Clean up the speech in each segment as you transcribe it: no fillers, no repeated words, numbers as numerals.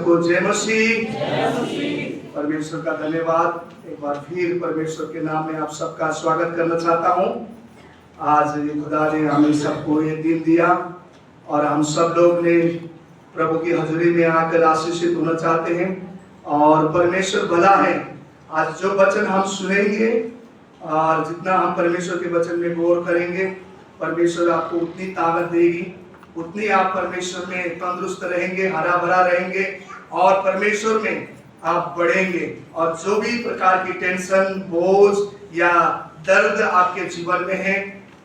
सबको जय मसीह। परमेश्वर का धन्यवाद। एक बार फिर परमेश्वर के नाम में आप सबका स्वागत करना चाहता हूँ। आज खुदा ने हमें सबको ये दिन दिया और हम सब लोग ने प्रभु की हजूरी में आकर आशीषित होना चाहते हैं। और परमेश्वर भला है। आज जो वचन हम सुनेंगे और जितना हम परमेश्वर के वचन में गौर करेंगे, परमेश्वर आपको उतनी ताकत देगी, उतनी आप परमेश्वर में तंदुरुस्त रहेंगे, हरा भरा रहेंगे और परमेश्वर में आप बढ़ेंगे। और जो भी प्रकार की टेंशन, बोझ या दर्द आपके जीवन में है,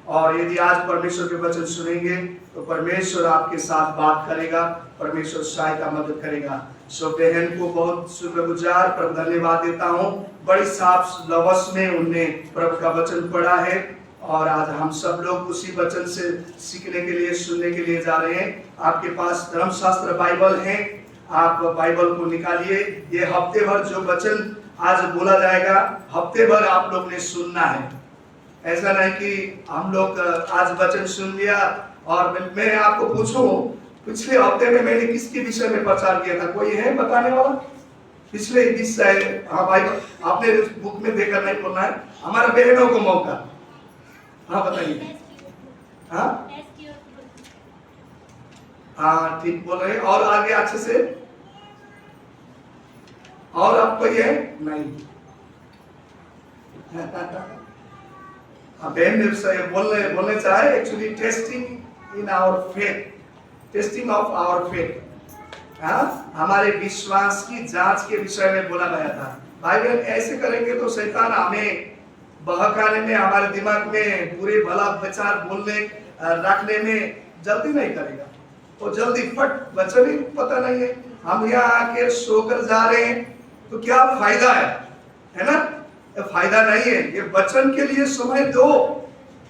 और यदि आज परमेश्वर के वचन सुनेंगे तो परमेश्वर आपके साथ बात करेगा, परमेश्वर सहायता मदद करेगा। सो बहन को बहुत शुक्रगुजार प्रभु धन्यवाद देता हूँ। बड़ी साफ लफ्ज में उनने प्रभु का वचन पढ़ा है और आज हम सब लोग उसी वचन से सीखने के लिए, सुनने के लिए जा रहे हैं। आपके पास धर्मशास्त्र बाइबल है, आप बाइबल को निकालिए। ये हफ्ते भर जो वचन आज बोला जाएगा, हफ्ते भर आप लोग ने सुनना है। ऐसा नहीं कि हम लोग आज वचन सुन लिया और मैं आपको पूछूं पिछले हफ्ते में मैंने किसके विषय में प्रचार किया था, कोई है बताने वाला? पिछले विषय, हाँ भाई, आपने बुक में देखकर नहीं पढ़ना है। हमारा बहनों को मौका, हाँ बताइए। हाँ ठीक बोल रहे हैं। और आगे अच्छे से, और आपको ये नहीं बहन ने बोलने चाहे actually testing in our faith, testing of our faith, हमारे विश्वास की जांच के विषय में बोला गया था। भाई बहन ऐसे करेंगे तो शैतान हमें बहकाने में, हमारे दिमाग में बुरे भला विचार बोलने रखने में जल्दी नहीं करेगा। तो जल्दी फट वचन ही पता नहीं है, हम यहाँ आके सोकर जा रहे हैं तो क्या फायदा है ना? फायदा नहीं है। ये वचन के लिए समय दो,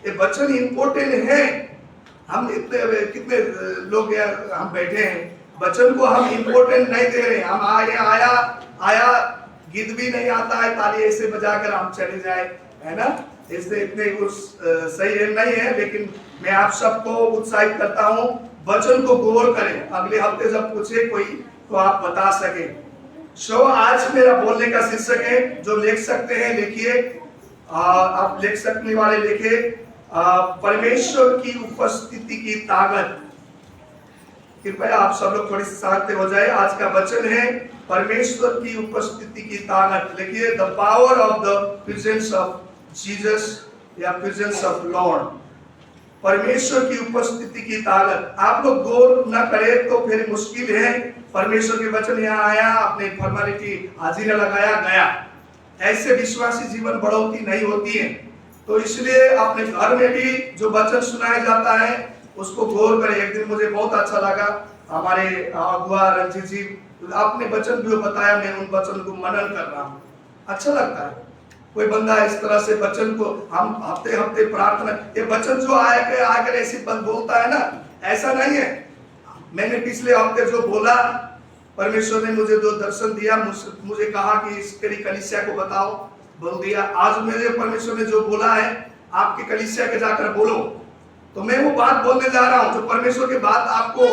ये वचन इंपॉर्टेंट है। हम इतने कितने लोग हम बैठे हैं, वचन को हम इंपॉर्टेंट नहीं दे रहे। हम आया गीत भी नहीं आता है, ताली ऐसे बजाकर हम चले जाए, है ना? इससे इतने सही नहीं है। लेकिन मैं आप सबको उत्साहित करता हूँ, वचन को गौर करें। अगले हफ्ते जब पूछे कोई तो आप बता सके। आज मेरा बोलने का शीर्षक है, जो लिख सकते हैं लिखिए, आप लिख सकने वाले लिखे, परमेश्वर की उपस्थिति की ताकत। कृपया आप सब लोग थोड़ी शांत हो जाए। आज का वचन है परमेश्वर की उपस्थिति की ताकत। लिखिए, the power of the presence of Jesus या प्रेजेंस ऑफ लॉर्ड। परमेश्वर की उपस्थिति की ताकत। आप लोग गौर न करें तो फिर मुश्किल है। परमेश्वर के वचन यहाँ आया, अपने फॉर्मेलिटी हाजिरा लगाया गया। ऐसे विश्वासी जीवन बढ़ोतरी नहीं होती है। तो इसलिए अपने घर में भी जो वचन सुनाया जाता है उसको गौर करें। एक दिन मुझे बहुत अच्छा लगा, हमारे अगुआ रंजीत जी आपने वचन जो बताया, मैं उन वचन को मनन कर रहा हूँ। अच्छा लगता है कोई बंदा इस तरह से वचन को, हम हफ्ते हफ्ते प्रार्थना, ये वचन जो आकर ऐसी बात बोलता है ना, ऐसा नहीं है। मैंने पिछले हफ्ते जो बोला, परमेश्वर ने मुझे जो दर्शन दिया, मुझे कहा कि इस तेरी कलीसिया को बताओ, बोल दिया। आज मुझे परमेश्वर ने जो बोला है, आपकी कलीसिया के जाकर बोलो, तो मैं वो बात बोलने जा रहा हूँ। जो परमेश्वर की बात आपको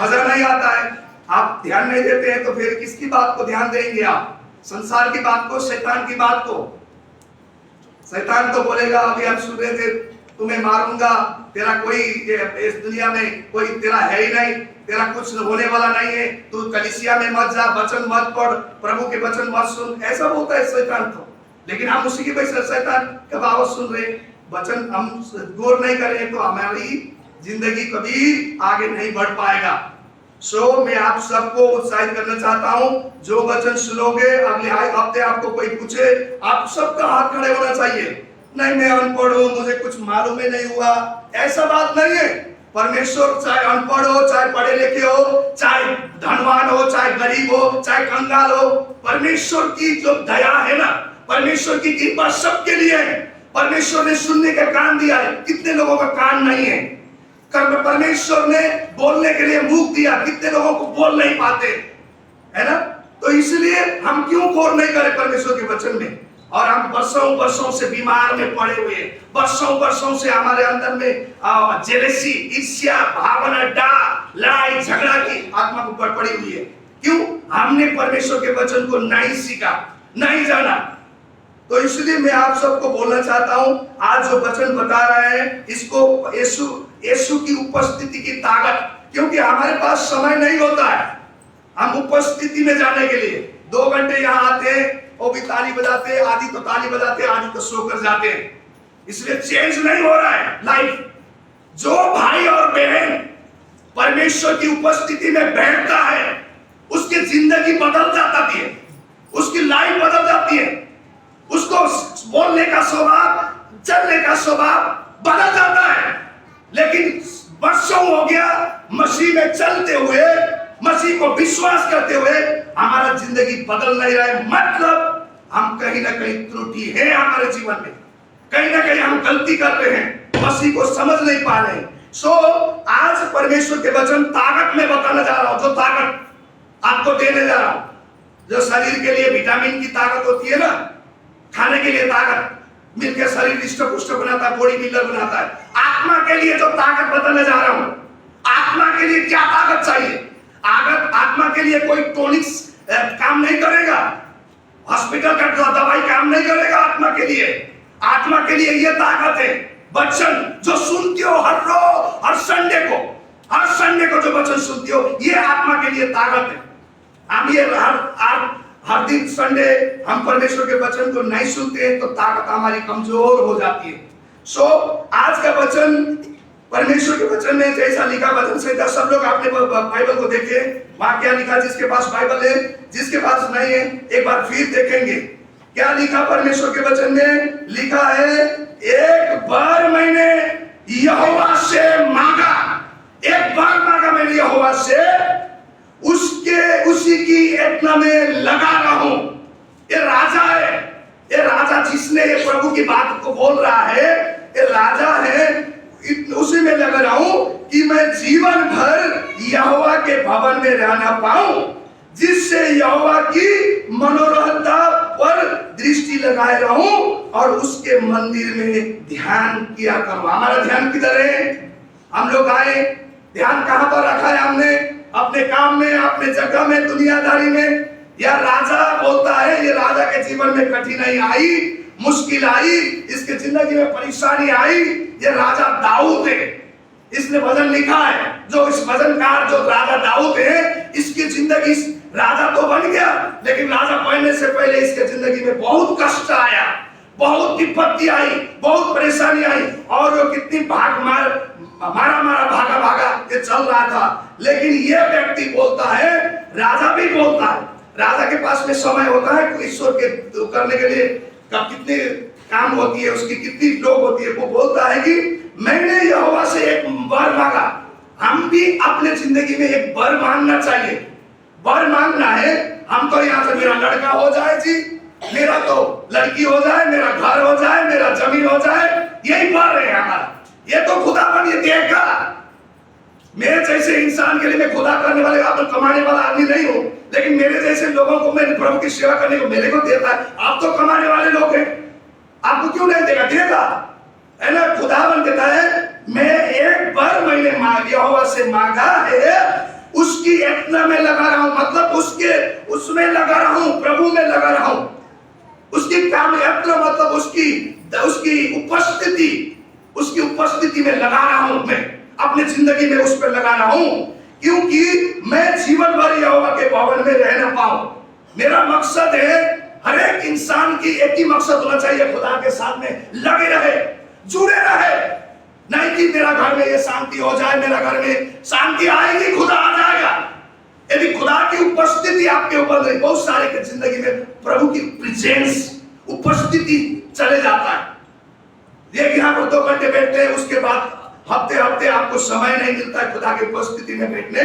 मजा नहीं आता है, आप ध्यान नहीं देते हैं, तो फिर किसकी बात को ध्यान देंगे आप? संसार की बात को, शैतान की बात को? शैतान तो बोलेगा, अभी हम सुन रहे थे, तुम्हें मारूंगा, तेरा कोई इस दुनिया में कोई तेरा है ही नहीं, तेरा कुछ होने वाला नहीं है, तू कलीसिया में मत जा, वचन मत पढ़, प्रभु के वचन मत सुन, ऐसा बोलता है शैतान तो। लेकिन हम उसी की वजह से शैतान का आवाज सुन रहे, वचन हम गौर नहीं करें तो हमारी जिंदगी कभी आगे नहीं बढ़ पाएगा। मैं आप सबको उत्साहित करना चाहता हूं, जो वचन सुनोगे, अगले हफ्ते आपको कोई पूछे, आप सबका हाथ खड़े होना चाहिए। नहीं मैं अनपढ़ हूं, मुझे कुछ मालूम ही नहीं हुआ, ऐसा बात नहीं है। परमेश्वर चाहे अनपढ़ हो, चाहे पढ़े लिखे हो, चाहे धनवान हो, चाहे गरीब हो, चाहे कंगाल हो, परमेश्वर की जो दया है ना, परमेश्वर की कृपा सबके लिए है। परमेश्वर ने सुनने का कान दिया है, कितने लोगों का कान नहीं है। परमेश्वर ने बोलने के लिए मुख दिया, कितने लोगों को बोल नहीं पाते, है ना? तो इसलिए हम क्यों गौर नहीं करें परमेश्वर के वचन में? और हम वर्षों से बीमार में पड़े हुए, वर्षों से हमारे अंदर में जेलसी, ईर्ष्या, भावना, लड़ाई झगड़ा की आत्मा ऊपर पड़ी हुई है। क्यों? हमने परमेश्वर के वचन को नहीं सीखा, नहीं जाना। तो इसलिए मैं आप सबको बोलना चाहता हूं, आज जो वचन बता रहा है इसको यीशु की उपस्थिति की ताकत, क्योंकि हमारे पास समय नहीं होता है हम उपस्थिति में जाने के लिए। 2 घंटे यहाँ आते हैं, वो भी ताली बजाते हैं, आधी तो ताली बजाते हैं, आधी तो सोकर जाते हैं। इसलिए चेंज नहीं हो रहा है लाइफ। जो भाई और बहन परमेश्वर की उपस्थिति में बैठता है उसकी जिंदगी बदल जाती है, उसकी लाइफ बदल जाती है, उसको बोलने का स्वभाव, चलने का स्वभाव बदल जाता है। लेकिन वर्षों हो गया मसीह में चलते हुए, मसीह को विश्वास करते हुए हमारा जिंदगी बदल नहीं रहा है। मतलब हम कहीं ना कहीं त्रुटि है हमारे जीवन में, कहीं ना कहीं हम गलती कर रहे हैं, मसीह को समझ नहीं पा रहे हैं। सो आज परमेश्वर के वचन ताकत में बताने जा रहा हूं, जो ताकत आपको देने जा रहा हूं, जो शरीर के लिए विटामिन की ताकत होती है ना, खाने के लिए ताकत मिलकर शरीर हृष्ट पुष्ट बनाता है, बॉडी बिल्डर बनाता है। आत्मा के लिए जो ताकत बताने जा रहा हूं, आत्मा के लिए क्या ताकत चाहिए? आत्मा के लिए कोई टॉनिक्स काम नहीं करेगा, हॉस्पिटल का दवाई काम नहीं करेगा। आत्मा के लिए यह ताकत है वचन जो सुनती हो हर रोज, हर संडे को जो वचन सुनती हो, ये आत्मा के लिए ताकत है। हम ये हर दिन संडे हम परमेश्वर के वचन को नहीं सुनते हैं तो ताकत हमारी कमजोर हो जाती है। सो आज का वचन, परमेश्वर के वचन में जैसा लिखा वचन संहिता, सब लोग अपने बाइबल को देखें, वहां क्या लिखा। जिसके पास बाइबल है, जिसके पास नहीं है एक बार फिर देखेंगे क्या लिखा परमेश्वर के वचन में। लिखा है, एक बार मैंने यहोवा से मांगा, एक बार मांगा मैंने यहोवा से, उसी की यत्न में लगा रहा हूं। ये राजा है, ये राजा जिसने ये प्रभु की बात को बोल रहा है, ये राजा है, उसी में लग रहा हूं कि मैं जीवन भर यहोवा के भवन में रहना पाऊं, जिससे यहोवा की मनोरथता पर दृष्टि लगाए रहूं और उसके मंदिर में ध्यान किया करूं। हमारा ध्यान किधर है? हम लोग आए, ध्यान कहां पर रखा है हमने? अपने काम में, अपने जगह में, दुनियादारी में। यह राजा बोलता है, ये राजा के जीवन में कठिनाई आई, मुश्किल आई, इसके जिंदगी में परेशानी आई। ये राजा दाऊद है, इसने भजन लिखा है। जो इस भजनकार जो राजा दाऊद है, इसकी जिंदगी, राजा तो बन गया लेकिन राजा बनने से पहले इसके जिंदगी में बहुत कष्ट आया, बहुत विपत्ति आई, बहुत परेशानी आई, और वो कितनी मारा भागा ये चल रहा था। लेकिन ये व्यक्ति बोलता है, राजा भी बोलता है, राजा के पास में समय होता है ईश्वर के करने के लिए, कितनी काम होती है उसकी, कितनी लोग होती है। वो बोलता है कि मैंने यहोवा से एक वर मांगा। हम भी अपने जिंदगी में एक वर मांगना चाहिए, वर मांगना है। हम तो यहाँ से मेरा लड़का हो जाए जी, मेरा तो लड़की हो जाए, मेरा घर हो जाए, मेरा जमीन हो जाए, यही वर है हमारा। ये तो खुदावन ये देगा। मेरे जैसे इंसान के लिए मैं खुदा करने वाले, आप कमाने वाला आदमी नहीं हो, लेकिन मेरे जैसे लोगों को मैं प्रभु की सेवा करने को मेरे को देता है। आप तो कमाने वाले लोग हैं, आपको क्यों नहीं देगा? देगा, है ना। खुदावन कहता है, मैं एक बार मैंने यहोवा से मांगा है, उसकी यत्न में लगा रहा हूं, मतलब उसमें लगा रहा हूं, प्रभु में लगा रहा हूं। उसकी काम यत्न मतलब उसकी उपस्थिति में लगा रहा हूं, मैं अपने जिंदगी में उस पर लगा रहा हूं, क्योंकि मैं जीवन भर यहोवा के भवन में रहना पाऊं। मेरा मकसद है, हर एक इंसान की एक ही मकसद होना चाहिए, खुदा के साथ में लगे रहे, जुड़े रहे। नहीं कि मेरा घर में ये शांति हो जाए, मेरा घर में शांति आएगी, खुदा आ जाएगा। यदि खुदा की उपस्थिति आपके ऊपर नहीं, बहुत सारे की जिंदगी में प्रभु की प्रेजेंस, उपस्थिति चले जाता है। ये यहाँ पर 2 घंटे बैठते हैं, उसके बाद हफ्ते आपको समय नहीं मिलता है खुदा की उपस्थिति में बैठने।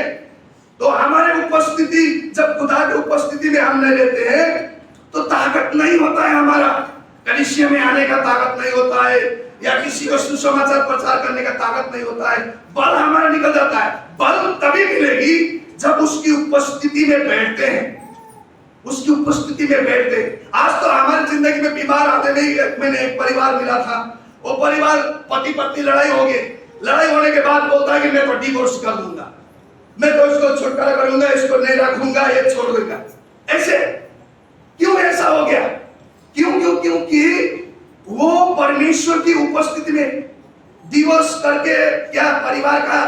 तो हमारे उपस्थिति, जब खुदा की उपस्थिति में हम नहीं रहते हैं तो ताकत नहीं होता है, हमारा कलीसिया में आने का ताकत नहीं होता है, या किसी को सुसमाचार प्रचार करने का ताकत नहीं होता है। बल हमारा निकल जाता है। बल तभी मिलेगी जब उसकी उपस्थिति में बैठते हैं, उसकी उपस्थिति में बैठते हैं। आज तो हमारी जिंदगी में बीमार आते नहीं। मैंने एक परिवार मिला था, वो परिवार पति पत्नी लड़ाई हो गई, लड़ाई होने के बाद बोलता है कि मैं तो डिवोर्स कर दूंगा। मैं तो इसको छुटकारा करूंगा, इसको नहीं रखूंगा, ये छोड़ दूंगा। ऐसे क्यों ऐसा हो गया? क्योंकि वो परमेश्वर की उपस्थिति में दिवस करके क्या परिवार का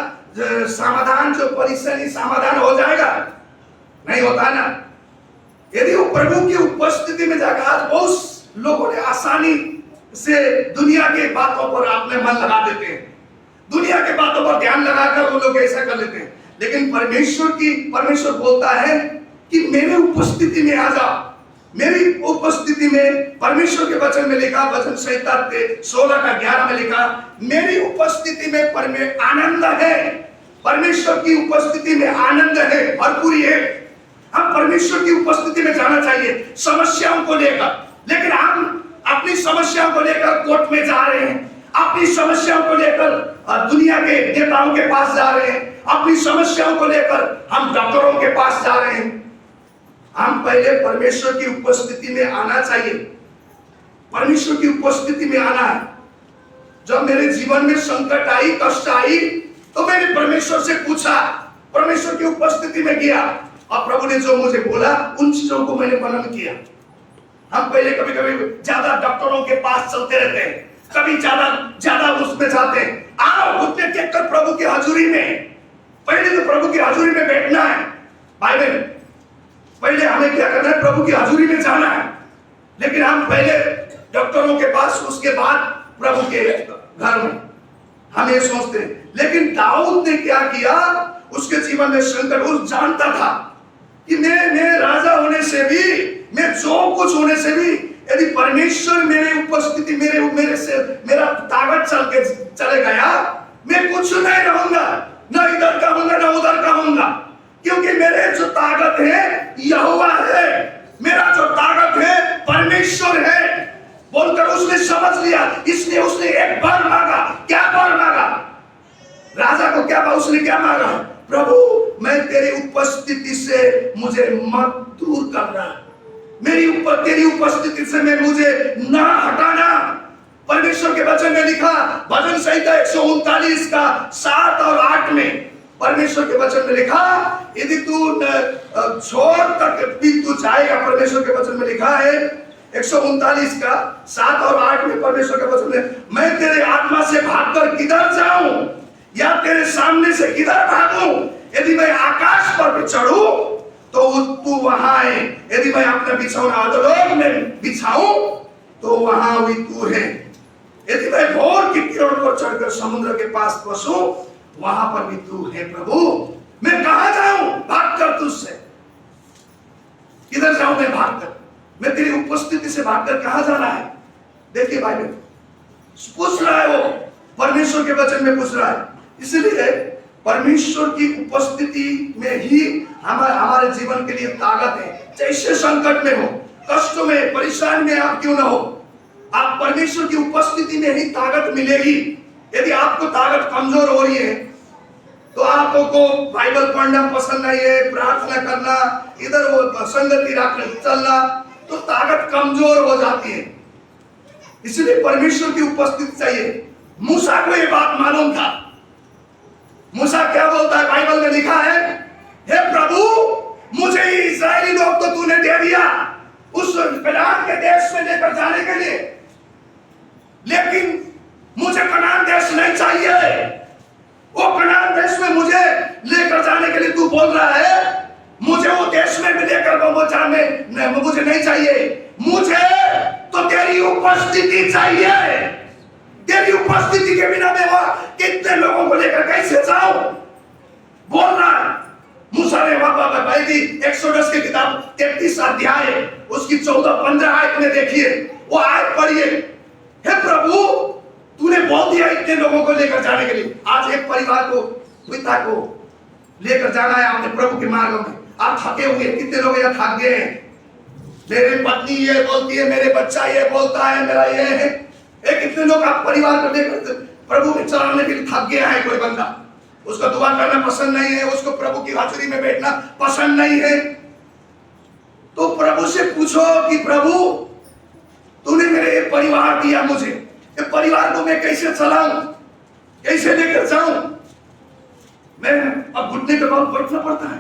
समाधान, जो परेशानी समाधान हो जाएगा? नहीं होता ना। यदि वो प्रभु की उपस्थिति में जाकर, आज बहुत लोगों ने आसानी से दुनिया के बातों पर अपने मन लगा देते हैं, दुनिया के बातों पर ध्यान लगाकर वो लोग ऐसा कर लेते हैं। लेकिन परमेश्वर बोलता है कि मेरे उपस्थिति में आ जाओ। मेरी उपस्थिति में, परमेश्वर के वचन में लिखा, वचन संहिता 16:11 में लिखा, मेरी उपस्थिति में आनंद है। परमेश्वर की उपस्थिति में आनंद है, भरपूरी है। हम परमेश्वर की उपस्थिति में जाना चाहिए समस्याओं को लेकर, लेकिन हम अपनी समस्याओं को लेकर कोर्ट में जा रहे हैं, अपनी समस्याओं को लेकर दुनिया के नेताओं के पास जा रहे हैं, अपनी समस्याओं को लेकर हम डॉक्टरों के पास जा रहे हैं। हम पहले परमेश्वर की उपस्थिति में आना चाहिए। परमेश्वर की उपस्थिति में आना है। जब मेरे जीवन में संकट आई, कष्ट आई, तो मैंने परमेश्वर से पूछा, परमेश्वर की उपस्थिति में गया, और प्रभु ने जो मुझे बोला उन चीजों को मैंने पालन किया। हम पहले कभी ज्यादा डॉक्टरों के पास चलते रहते हैं, कभी ज्यादा उसमें जाते हैं। आओ घुटने टेक कर प्रभु की हजूरी में, पहले तो प्रभु की हजूरी में बैठना है। भाई बहन, पहले हमें क्या करना है? प्रभु की हजूरी में जाना है। लेकिन हम पहले डॉक्टरों के पास, उसके बाद प्रभु के घर में, हम ये सोचते हैं। लेकिन दाऊद ने क्या किया? उसके जीवन में संकट, वो जानता था कि मैं राजा होने से भी, मैं जो कुछ होने से भी, यदि परमेश्वर मेरे उपस्थिति, मेरे से मेरा ताकत चले गया, मैं कुछ नहीं रहूंगा, ना इधर का होऊंगा ना उधर का होऊंगा, क्योंकि मेरे जो ताकत है यहोवा है, मेरा जो ताकत है परमेश्वर है, बोलकर उसने समझ लिया। इसलिए उसने एक बार मांगा। क्या बार मांगा? राजा को क्या उसने क्या मांगा? प्रभु, मैं तेरी उपस्थिति से मुझे मत दूर करना, तेरी उपस्थिति से मुझे ना हटाना। परमेश्वर के वचन में लिखा, भजन संहिता 139 का 7 और 8 में परमेश्वर के वचन में लिखा, यदि तू छोड़ तक भी तू जाएगा। परमेश्वर के वचन में लिखा है 139 का 7 और 8 में परमेश्वर के वचन में, मैं तेरे आत्मा से भागकर किधर जाऊं, या तेरे सामने से किधर भागूं? यदि मैं आकाश पर भी चढ़ूं तो तू वहां है, यदि मैं अपना बिछौना अधोलोक में बिछाऊं तो वहां भी तू है, यदि मैं भोर की किरण पर चढ़कर समुद्र के पास पहुंचूं वहां पर भी तू है। प्रभु, मैं कहां जाऊं भागकर तुझसे? किधर जाऊं मैं भागकर? मैं तेरी उपस्थिति से भागकर कहां जाना है? देखिए भाई, पूछ रहा है वो, परमेश्वर के वचन में पूछ रहा है। इसलिए परमेश्वर की उपस्थिति में ही हमारे जीवन के लिए ताकत है। जैसे संकट में हो, कष्ट में, परेशानी में आप क्यों ना हो, आप परमेश्वर की उपस्थिति में ही ताकत मिलेगी। यदि आपको ताकत कमजोर हो रही है तो आपको बाइबल पढ़ना पसंद नहीं है, प्रार्थना करना, इधर वो संगति रखना, चलना, तो ताकत कमजोर हो जाती है। इसलिए परमेश्वर की उपस्थिति चाहिए। मूसा को ये बात मालूम था। मूसा क्या बोलता है? बाइबल में लिखा है, हे प्रभु, मुझे इस्राएली लोग तो तूने दे दिया उस कनान के देश में लेकर जाने के लिए, लेकिन मुझे कनान देश नहीं चाहिए। वो कनान देश में मुझे लेकर जाने के लिए तू बोल रहा है, मुझे वो देश में भी लेकर वो जाने मुझे नहीं चाहिए। मुझे तो तेरी उपस्थिति चाहिए। तेरी उपस्थिति के बिना मैं वहां कितने लोगों को लेकर कैसे जाऊं? बोल रहा है मूसा ने। वहां भाई की एक्सोडस की किताब 33 अध्याय उसकी 14-15 आयत में देखिए, वो आयत पढ़िए। हे प्रभु, तूने बोल दिया इतने लोगों को लेकर जाने के लिए। आज एक परिवार को, पिता को लेकर जाना है आपने प्रभु के मार्ग में। आप थके हुए, कितने लोग यहाँ थक गए हैं। मेरी पत्नी ये बोलती है, मेरे बच्चा ये बोलता है, मेरा ये है। कितने लोग आप परिवार को लेकर प्रभु के चलाने के लिए थक गया है। कोई बंदा, उसको दुआ करना पसंद नहीं है, उसको प्रभु की हाजिरी में बैठना पसंद नहीं है, तो प्रभु से पूछो कि प्रभु, तूने मेरे एक परिवार दिया मुझे, ये परिवार को मैं कैसे चलाऊं, कैसे लेकर जाऊं? मैं अब घुटने के बल बैठना पड़ता है।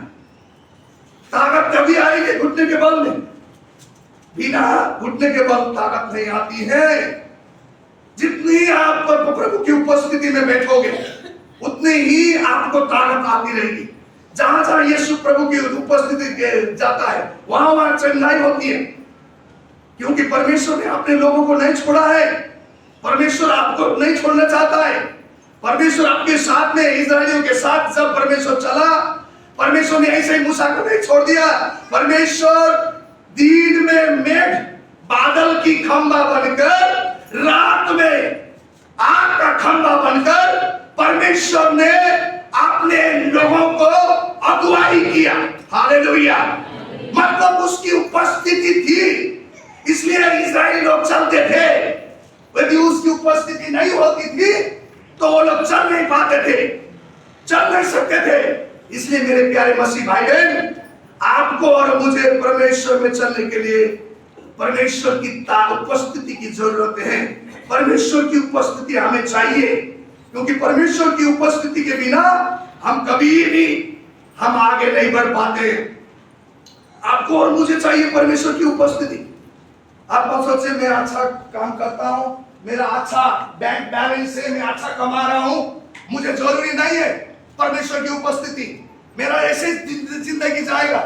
ताकत तभी आएगी घुटने के बल में, बिना घुटने के बल ताकत नहीं आती है। जितनी आप प्रभु की उपस्थिति में बैठोगे उतनी ही आपको ताकत आती रहेगी। जहां जहां यीशु प्रभु की उपस्थिति जाता है वहां वहां चंगाई होती है, क्योंकि परमेश्वर ने अपने लोगों को नहीं छोड़ा है। परमेश्वर आपको नहीं छोड़ना चाहता है। परमेश्वर आपके साथ में, इस्राएलियों के साथ जब परमेश्वर चला, परमेश्वर ने ऐसे ही मूसा को नहीं छोड़ दिया। परमेश्वर दिन में मेघ बादल की खंभा बनकर, रात में आग का खंभा बनकर परमेश्वर ने अपने लोगों को अगुवाई किया। हालेलुया। मतलब उसकी उपस्थिति थी, इसलिए इस्राएली लोग चलते थे। यदि उसकी उपस्थिति नहीं होती थी तो वो लोग चल नहीं पाते थे, चल नहीं सकते थे। इसलिए मेरे प्यारे मसीह भाई बहन, आपको और मुझे परमेश्वर में चलने के लिए परमेश्वर की उपस्थिति की जरूरत है। परमेश्वर की उपस्थिति हमें चाहिए, क्योंकि परमेश्वर की उपस्थिति के बिना हम कभी भी हम आगे नहीं बढ़ पाते। आपको और मुझे चाहिए परमेश्वर की उपस्थिति। आप मत सोचे मैं अच्छा काम करता हूं, मेरा अच्छा बैंक बैलेंस है, मैं अच्छा कमा रहा हूं, मुझे जरूरी नहीं है परमेश्वर की उपस्थिति, मेरा ऐसे जिंदगी जाएगा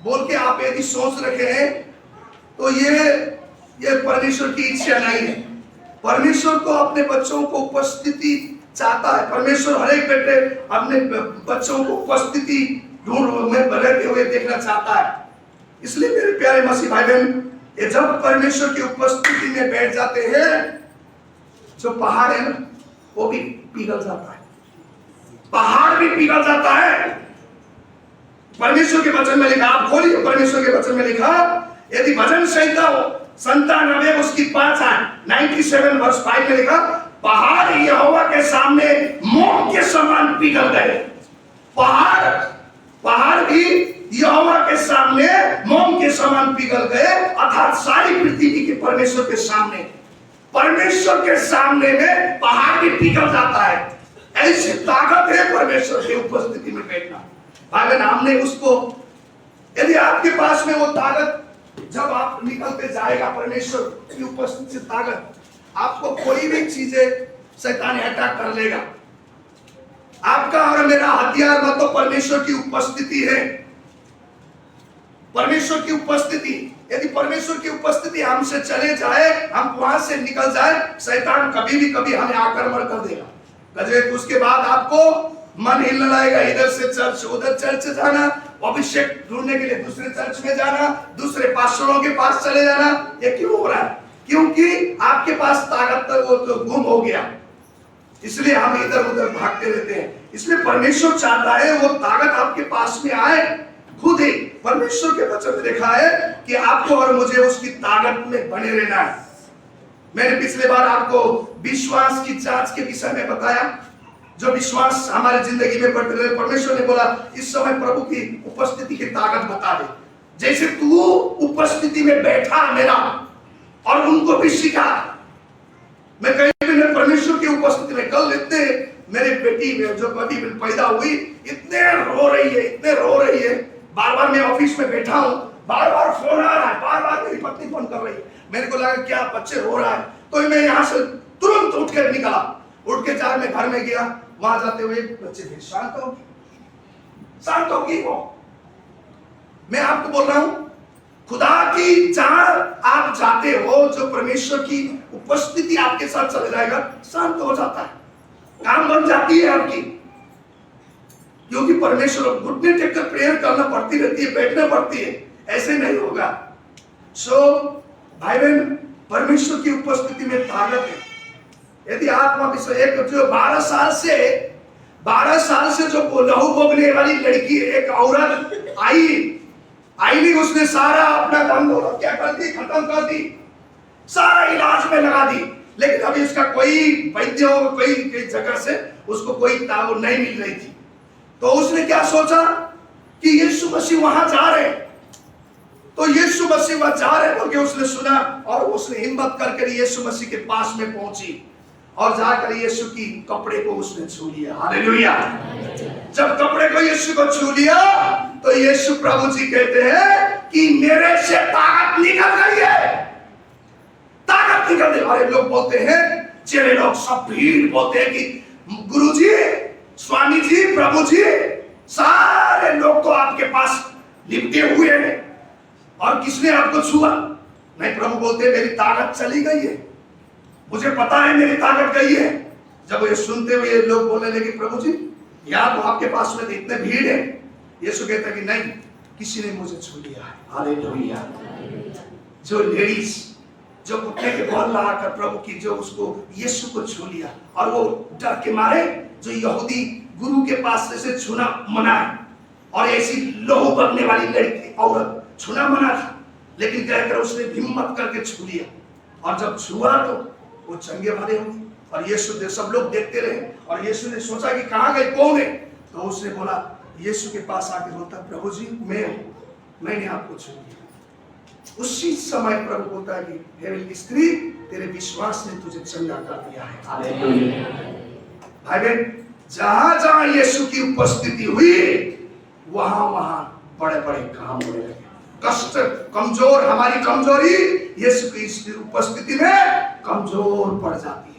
बोल के आप यदि सोच रखे हैं तो ये परमेश्वर की इच्छा नहीं है। परमेश्वर को अपने बच्चों को उपस्थिति चाहता है। परमेश्वर हर एक बेटे अपने बच्चों को उपस्थिति ढूंढ में रहते हुए देखना चाहता है। इसलिए मेरे प्यारे मसीह भाई बहन, ये जब परमेश्वर की उपस्थिति में बैठ जाते हैं, जो पहाड़ है ना वो भी पिघल जाता है, पहाड़ भी पिघल जाता है। परमेश्वर के वचन में लिखा, आप खोलिए परमेश्वर के वचन में लिखा, यदि भजन संहिता 97 उसकी 97 वर्ष 5 में लिखा, पहाड़ यहोवा के सामने मोम के समान पिघल गए। पहाड़ भी यहोवा के सामने मोम के समान पिघल गए, अर्थात सारी पृथ्वी के परमेश्वर के सामने, परमेश्वर के सामने में पहाड़ भी पिघल जाता है। ऐसी ताकत है परमेश्वर की उपस्थिति में बैठना। अगर हमने उसको, यदि आपके पास में वो ताकत, जब आप निकलते जाएगा परमेश्वर की उपस्थिति से ताकत, आपको कोई भी चीजें शैतान अटैक कर लेगा। आपका और मेरा हथियार मतलब परमेश्वर की उपस्थिति है। परमेश्वर की उपस्थिति, यदि परमेश्वर की उपस्थिति हमसे चले जाए, हम वहां से निकल जाए, शैतान कभी भी कभी हमें आक्रमण कर देगा। उसके बाद आपको मन हिलने लगेगा, इधर से चर्च उधर चर्च जाना, अभिषेक ढूंढने के लिए दूसरे चर्च में जाना, दूसरे पास्टरों के पास चले जाना। ये क्यों हो रहा है? क्योंकि आपके पास ताकत वो तो गुम हो गया, इसलिए हम इधर उधर भागते रहते हैं। इसलिए परमेश्वर चाहता है वो ताकत आपके पास में आए। खुद ही परमेश्वर के वचन में लिखा है कि आपको और मुझे उसकी ताकत में बने रहना है। मैंने पिछले बार आपको विश्वास की जांच के विषय में बताया। जो विश्वास हमारी जिंदगी में बढ़ते रहे, परमेश्वर ने बोला इस समय प्रभु की उपस्थिति की ताकत बता दे। जैसे तू उपस्थिति में बैठा मेरा और उनको भी सिखा। मैं कहीं भी परमेश्वर की उपस्थिति में, कल इतने मेरी बेटी में जो कभी पैदा हुई इतने रो रही है, बार बार मैं ऑफिस में बैठा हूं, बार बार फोन आ रहा है, बार बार मेरी पत्नी फोन कर रही है। मेरे को लगा क्या बच्चे रो रहा है, तो मैं यहाँ से तुरंत उठ कर निकला, उठ के चार मैं घर में गया। वहां जाते हुए बच्चे फिर शांत होगी वो। मैं आपको बोल रहा हूं, खुदा की जहां आप जाते हो, जो परमेश्वर की उपस्थिति आपके साथ चले जाएगा, शांत हो जाता है, काम बन जाती है आपकी। क्योंकि परमेश्वर घुटने टेक कर प्रेयर करना पड़ती रहती है, बैठना पड़ती है, ऐसे नहीं होगा। सो भाई बहन, परमेश्वर की उपस्थिति में ताकत है। यदि आप एक जो 12 साल से जो लहू बोगने वाली लड़की, एक औरत आई नहीं, उसने सारा अपना धन दौलत क्या कर दी, खत्म कर दी, सारा इलाज में लगा दी, लेकिन अभी उसका कोई वैद्यों कोई जगह से उसको कोई ताकत नहीं मिल रही थी। तो उसने क्या सोचा कि यीशु मसीह वहां जा रहे, तो यीशु मसीह वहां जा रहे बोल के उसने सुना और उसने हिम्मत करके यीशु मसीह के पास में पहुंची और जाकर यीशु की कपड़े को उसने छू लिया। हालेलुया। जब कपड़े को यीशु को छू लिया तो यीशु प्रभु जी कहते हैं कि मेरे से ताकत निकल गई है, ताकत निकल गई। अरे लोग बोलते हैं, चेले लोग सब भीड़ बोलते हैं कि गुरुजी, स्वामी जी, प्रभु जी, सारे लोग तो आपके पास लिपटे हुए हैं और किसने आपको छुआ? नहीं, प्रभु बोलते हैं मेरी ताकत चली गई है, मुझे पता है मेरी ताकत गई है। जब ये सुनते हुए लोग बोलने लगे प्रभु जी यहाँ तो आपके पास में इतने भीड़ है, यीशु कहता है कि नहीं, किसी ने मुझे छू लिया है। हालेलुया। जो लेडीज जो घुटने के बल लगाकर प्रभु की जो उसको यीशु को छू लिया और वो डर के मारे जो यहूदी गुरु के पास से छूना मना है और ऐसी लोहू बगने वाली लड़की औरत छूना मना था, लेकिन कहकर उसने हिम्मत करके छू लिया और जब छुआ तो वो चंगे भरे होंगे। और यीशु ने, सब लोग देखते रहे और यीशु ने सोचा कि कहाँ गए, कौन है? तो उसने बोला, यीशु के पास आके बोलता, प्रभु जी मैं हूँ, मैंने आपको छू लिया। उसी समय प्रभु बोलता है कि हे स्त्री, तेरे विश्वास ने तुझे चंगा कर दिया है। हालेलुया। भाई बहन, जहां जहां यीशु की उपस्थिति हुई वहां वहां बड़े बड़े काम होने लगे। कष्ट, कमजोर, हमारी कमजोरी यीशु की उपस्थिति में कमजोर पड़ जाती है।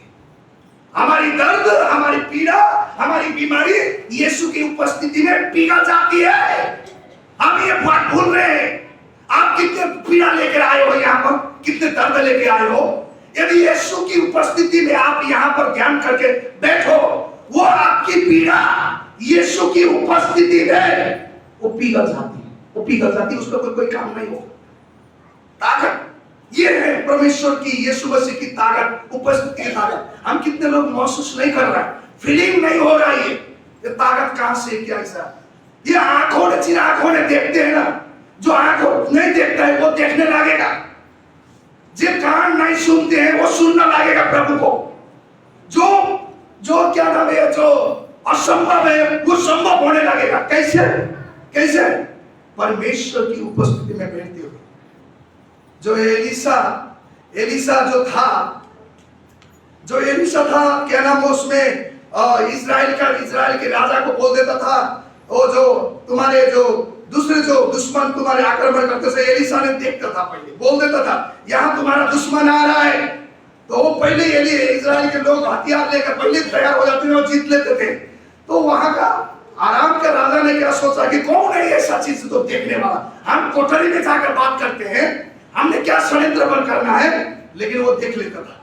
हमारी दर्द, हमारी पीड़ा, हमारी बीमारी यीशु की उपस्थिति में पिघल जाती है। हम ये बात भूल रहे हैं। आप कितने पीड़ा लेकर आए हो यहाँ पर, कितने दर्द लेके आए हो, यदि यीशु की उपस्थिति में आप यहाँ पर ध्यान करके बैठो, वो आपकी पीड़ा यीशु की उपस्थिति में वो पिघल जाती है, वो पिघल जाती है, उसका कोई काम नहीं हो। ताकत ये है परमेश्वर की, यीशु मसीह की ताकत, उपस्थिति की ताकत। हम कितने लोग महसूस नहीं कर रहे, फीलिंग नहीं हो रहा है ये ताकत कहां से, क्या ऐसा? ये आंखों ने, जिन आंखों ने देखते हैं ना, जो आंखों नहीं देखता है वो देखने लगेगा, जो कान नहीं सुनते हैं वो सुनने लगेगा प्रभु को, जो क्या नाम है, जो असंभव है वो संभव होने लगेगा। कैसे? कैसे? परमेश्वर की उपस्थिति में बैठते हुए। जो एलिसा था, क्या नाम उसमें इजराइल के राजा को बोल देता था, वो जो तुम्हारे जो दूसरे जो दुश्मन तुम्हारे आक्रमण करते थे, एलिसा ने देखता था, पहले बोल देता था यहाँ तुम्हारा दुश्मन आ रहा है, तो वो पहले इजराइल के लोग हथियार लेकर पहले तैयार हो जाते थे और जीत लेते थे। तो वहां का आराम का राजा ने क्या सोचा कि कौन है ऐसा चीज तो देखने वाला, हम कोठरी में जाकर बात करते हैं, हमने क्या षड्यंत्र पर करना है। लेकिन वो देख लेता था,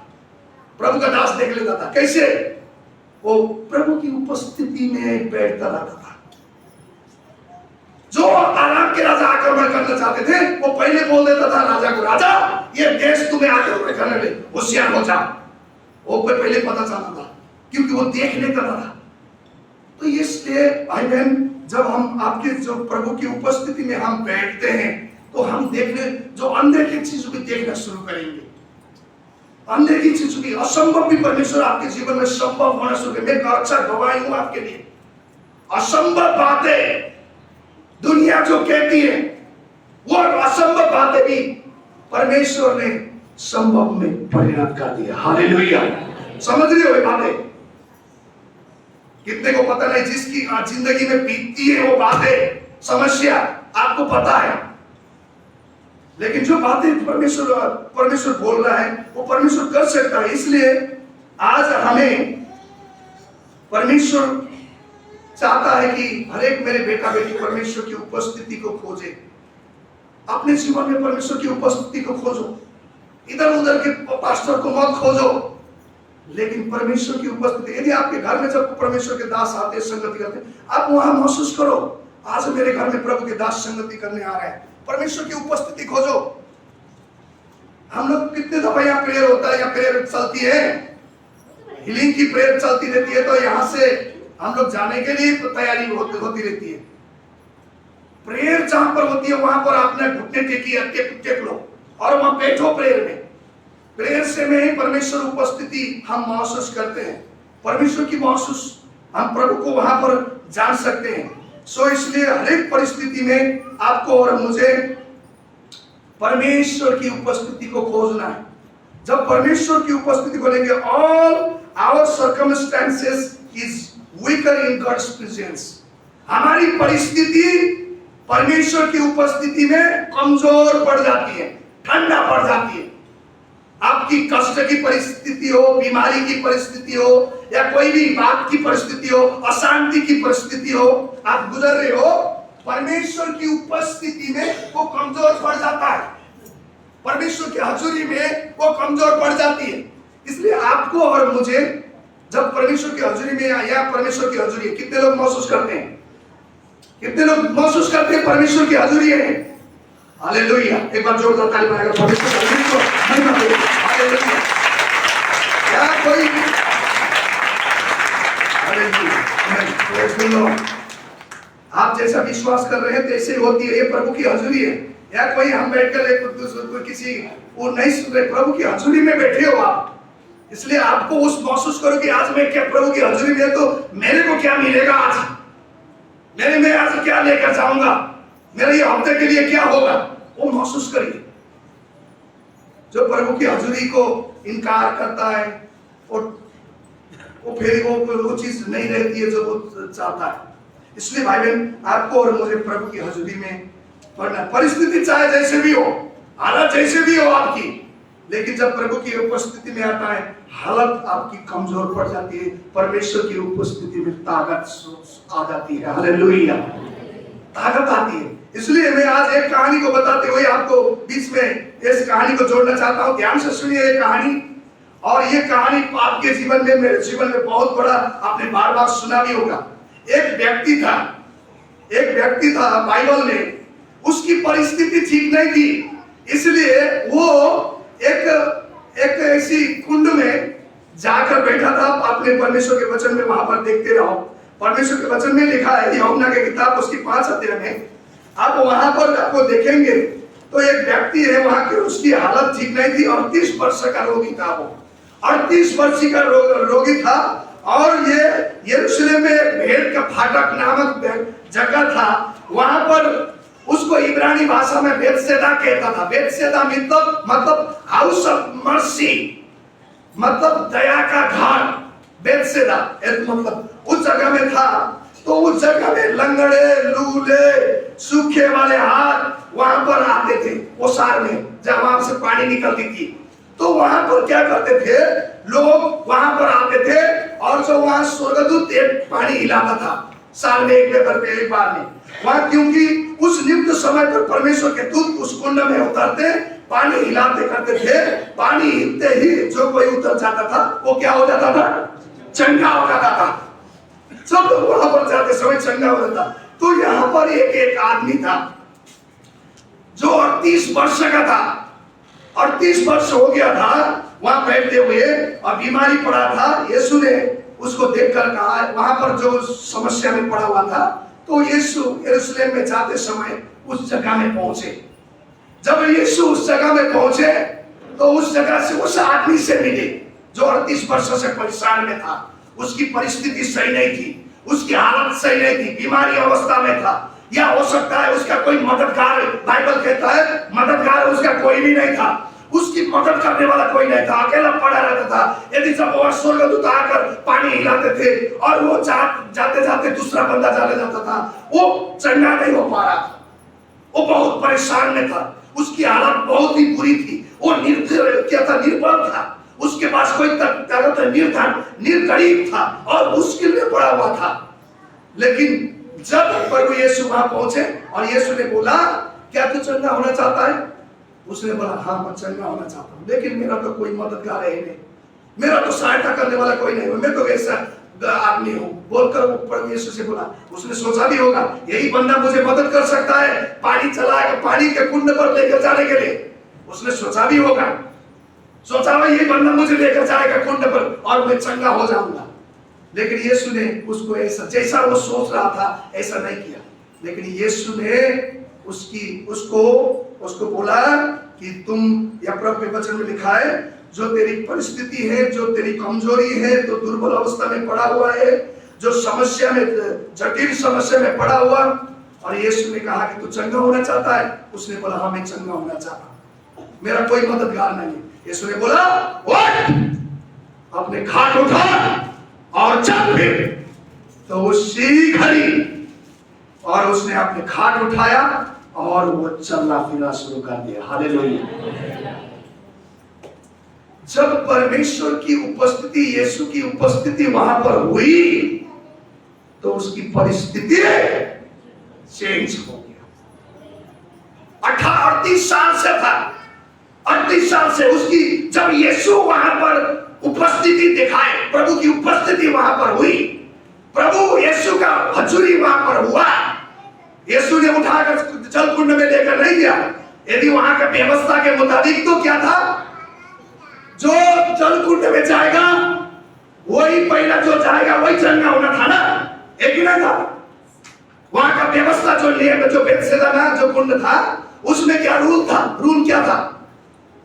प्रभु का दास देख लेता था। कैसे? वो प्रभु की उपस्थिति में बैठता रहता था। जो आराम के राजा आक्रमण करना चाहते थे वो पहले बोल देता था राजा को, राजा ये देश तुम्हें आक्रमण करने ले, होशियार हो जा। वो पहले पता चलता था क्योंकि वो देख लेता था। तो इसलिए भाई बहन, जब हम आपके जो प्रभु की उपस्थिति में हम बैठते हैं तो हम देखने, जो अंदर की चीजों को देखना शुरू करेंगे। अंदर की चीजों की असंभव भी परमेश्वर आपके जीवन में संभव होना शुरू करेंगे। मैं अच्छा गवाही हूं आपके लिए। असंभव बातें दुनिया जो कहती है, वो असंभव बातें भी परमेश्वर ने संभव में परिणत कर दिया। हालेलुया। समझ रहे हो ये बातें? कितने को पता नहीं, जिसकी जिंदगी में बीतती है वो बातें, समस्या आपको पता है, लेकिन जो बातें परमेश्वर बोल रहा है वो परमेश्वर कर सकता है। इसलिए आज हमें परमेश्वर चाहता है कि हर एक मेरे बेटा बेटी परमेश्वर की उपस्थिति को खोजे। अपने जीवन में परमेश्वर की उपस्थिति को खोजो, इधर उधर के पास्टर को मत खोजो, लेकिन परमेश्वर की उपस्थिति। यदि आपके घर में जब परमेश्वर के दास आते हैं, संगति करते हैं, आप वहां महसूस करो, आज मेरे घर में प्रभु के दास संगति करने आ रहे हैं, परमेश्वर की उपस्थिति खोजो। हम लोग कितने दफा यहाँ प्रेयर होता है, यहाँ प्रेयर चलती है, हीलिंग की प्रेयर चलती रहती है, तो यहाँ से हम लोग जाने के लिए तैयारी होती रहती है। प्रेयर जहां पर होती है वहां पर आपने घुटने टेक लो और वहां बैठो प्रेयर में। प्रेयर से में ही परमेश्वर उपस्थिति हम महसूस करते हैं, परमेश्वर की महसूस, हम प्रभु को वहां पर जान सकते हैं। सो इसलिए हर एक परिस्थिति में आपको और मुझे परमेश्वर की उपस्थिति को खोजना है। जब परमेश्वर की उपस्थिति को लेंगे, all our circumstances is weaker in God's presence, हमारी परिस्थिति परमेश्वर की उपस्थिति में कमजोर पड़ जाती है, ठंडा पड़ जाती है। आपकी कष्ट की परिस्थिति हो, बीमारी की परिस्थिति हो, या कोई भी बात की परिस्थिति हो, अशांति की परिस्थिति हो, आप गुजर रहे हो, परमेश्वर की उपस्थिति में वो कमजोर पड़ जाता है, परमेश्वर की हजूरी में वो कमजोर पड़ जाती है। इसलिए आपको और मुझे जब परमेश्वर की हजूरी में या परमेश्वर की हजूरी, कितने लोग महसूस करते हैं, कितने लोग महसूस करते हैं परमेश्वर की हजूरी है? हालेलुया। एक बार जोरदार ताली बजाकर परमेश्वर की हजूरी को महिमा दो। हालेलुया। क्या कोई हालेलुया, आप जैसा विश्वास कर रहे हैं तैसे ही होती है, ये प्रभु की हजूरी है। या कोई हम बैठकर एक किसी वो नहीं सुन रहे, प्रभु की हजूरी में बैठे हो आप, इसलिए आपको उस महसूस करो कि आज मैं क्या प्रभु की हजूरी में, तो मेरे को क्या मिलेगा आज, मेरे में आज क्या लेकर जाऊंगा, मेरे ये हफ्ते के लिए क्या होगा, वो महसूस करिए। जो प्रभु की हजूरी को इनकार करता है वो फिर वो चीज नहीं रहती है जो वो चाहता है। इसलिए भाई बहन, आपको और मुझे प्रभु की हजूरी में पढ़ना, परिस्थिति चाहे जैसे भी हो, हालत जैसे भी हो आपकी, लेकिन जब प्रभु की उपस्थिति में आता है, हालत आपकी कमजोर पड़ जाती है, परमेश्वर की उपस्थिति में ताकत आ जाती है। हालेलुया, ताकत आती है। इसलिए मैं आज एक कहानी को बताते हुए आपको बीच में इस कहानी को जोड़ना चाहता हूं। ध्यान से सुनिए ये कहानी, और ये कहानी आपके जीवन में, मेरे जीवन में बहुत बड़ा, आपने बार बार सुना भी होगा। एक व्यक्ति था बाइबल में, उसकी परिस्थिति ठीक नहीं थी, इसलिए वो एक ऐसी कुंड में जाकर बैठा था। आपने परमेश्वर के वचन में वहां पर देखते रहो, परमेश्वर के वचन में लिखा है, यूहन्ना की किताब उसकी 5 अध्याय में आप वहां पर आपको देखेंगे तो एक व्यक्ति है वहां की, उसकी हालत ठीक नहीं थी, 38 वर्ष का रोगी था। वो 38 वर्ष का रोगी था, और ये यरूशलेम में भेड़ का फाटक नामक जगह था, वहां पर उसको इब्रानी भाषा में बेतसेदा कहता था। बेतसेदा मतलब हाउस ऑफ मर्सी, मतलब दया का घर। बेतसेदा मतलब उस जगह में था, तो उस जगह में लंगड़े, लूले, सूखे वाले हाथ वहां पर आते थे। वो सार में जब वहां से पानी निकलती थी, तो वहां पर क्या करते थे लोग, वहां पर आते थे, और जो वहां स्वर्गदूत एक पानी हिलाता था साल में एक बार में वहां, क्योंकि उस नियुक्त समय पर परमेश्वर के दूत उस कुंड में उतरते, पानी हिलाते करते थे। पानी हिलते ही जो कोई उतर जाता था वो क्या हो जाता था, चंगा हो जाता था। सब लोग वहां पर जाते समय चंगा हो जाता। तो यहाँ पर एक आदमी था जो 38 वर्ष का था, 38 वर्ष हो गया था वहां बैठते हुए, और बीमारी पड़ा था। यीशु ने उसको देखकर कहा, वहां पर जो समस्या में पड़ा हुआ था, तो यीशु यरूशलेम में जाते समय उस जगह में पहुंचे। जब यीशु उस जगह में पहुंचे तो उस जगह से उस आदमी से मिले जो 38 वर्षों से परेशान में था। उसकी परिस्थिति सही नहीं थी, उसकी हालत सही नहीं थी, बीमारी अवस्था में था, या हो सकता है उसका कोई मददगार, बाइबल कहता है मददगार उसका कोई भी नहीं था, उसकी मदद करने वाला कोई नहीं था, अकेला पड़ा रहता था। यदि जब वो स्वर्गदूत आकर पानी हिलाते थे और वो जाते जाते दूसरा बंदा चले जाता था, वो चंगा नहीं हो पा रहा था, वो बहुत परेशान में था, उसकी हालत बहुत ही बुरी थी। वो निर्बल था, उसके पास कोई ताकत नहीं था, निर्गरीब था और मुश्किल में पड़ा हुआ था। लेकिन जब प्रभु यीशु वहां पहुंचे और यीशु ने बोला, क्या तू चंगा होना चाहता है? उसने बोला, हाँ मैं चंगा होना चाहता हूँ, लेकिन मेरा तो कोई मददगार है नहीं, मेरा तो सहायता करने वाला कोई नहीं, मैं तो ऐसा आदमी हूँ बोलकर वो प्रभु यीशु से बोला। उसने सोचा भी होगा यही बंदा मुझे मदद कर सकता है पानी चलाएगा, पानी के कुंड पर लेकर जाने के लिए। उसने सोचा भी होगा, सोचा हुआ यही बंदा मुझे लेकर जाएगा कुंड पर और मैं चंगा हो जाऊंगा। लेकिन यीशु ने उसको ऐसा, जैसा वो सोच रहा था ऐसा नहीं किया। लेकिन यीशु ने उसको बोला कि तुम, या प्रभु के वचन में लिखा है, जो तेरी परिस्थिति है, जो तेरी कमजोरी है, तो दुर्बल अवस्था में पड़ा हुआ है, जो समस्या में, जटिल समस्या में पड़ा हुआ, और यीशु ने कहा कि तू चंगा होना चाहता है? उसने बोला, हाँ मैं चंगा होना चाहता हूं, मेरा कोई मददगार नहीं है। यीशु ने बोला, उठ, अपने खाट उठा और चल फिर। तो उसी घड़ी और उसने अपने खाट उठाया और वो चलना फिरना शुरू कर दिया। हालेलुया। जब परमेश्वर की उपस्थिति, यीशु की उपस्थिति वहां पर हुई तो उसकी परिस्थिति चेंज हो गया। 38 साल से था, 38 साल से उसकी, जब यीशु वहां पर उपस्थिति दिखाए, प्रभु की उपस्थिति वहां पर हुई, प्रभु यीशु का हजूरी वहां पर हुआ, यीशु ने उठाकर जल कुंड में लेकर नहीं गया। यदि वहां का व्यवस्था के मुताबिक तो क्या था, जो जल कुंड में जाएगा वही पहला जो जाएगा वही चंगा होना था ना, एक ही नहीं था। वहां का व्यवस्था जो लिए जो बेतसैदा में जो कुंड था उसमें क्या रूल था, रूल क्या था,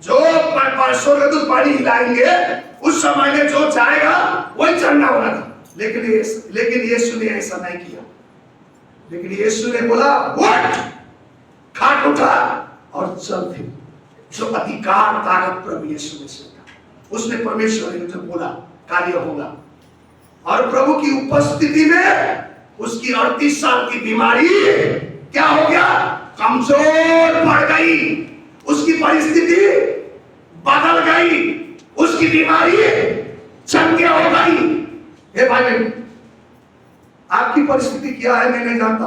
जो स्वर्गदूत पानी हिलाएंगे उस समय में जो जाएगा वही चंगा होना था। लेकिन यीशु ने ऐसा नहीं किया। लेकिन यीशु ने बोला उठ, खाट उठा और चल फिर। जो अधिकार ताकत प्रभु यीशु में से था, उसने परमेश्वर ने जो बोला कार्य होगा। और प्रभु की उपस्थिति में उसकी 38 साल की बीमारी क्या हो गया, कमजोर पड़ गई, उसकी परिस्थिति बदल गई, उसकी बीमारी चंगे हो गई। हे भाई बहन, आपकी परिस्थिति क्या है मैं नहीं जानता,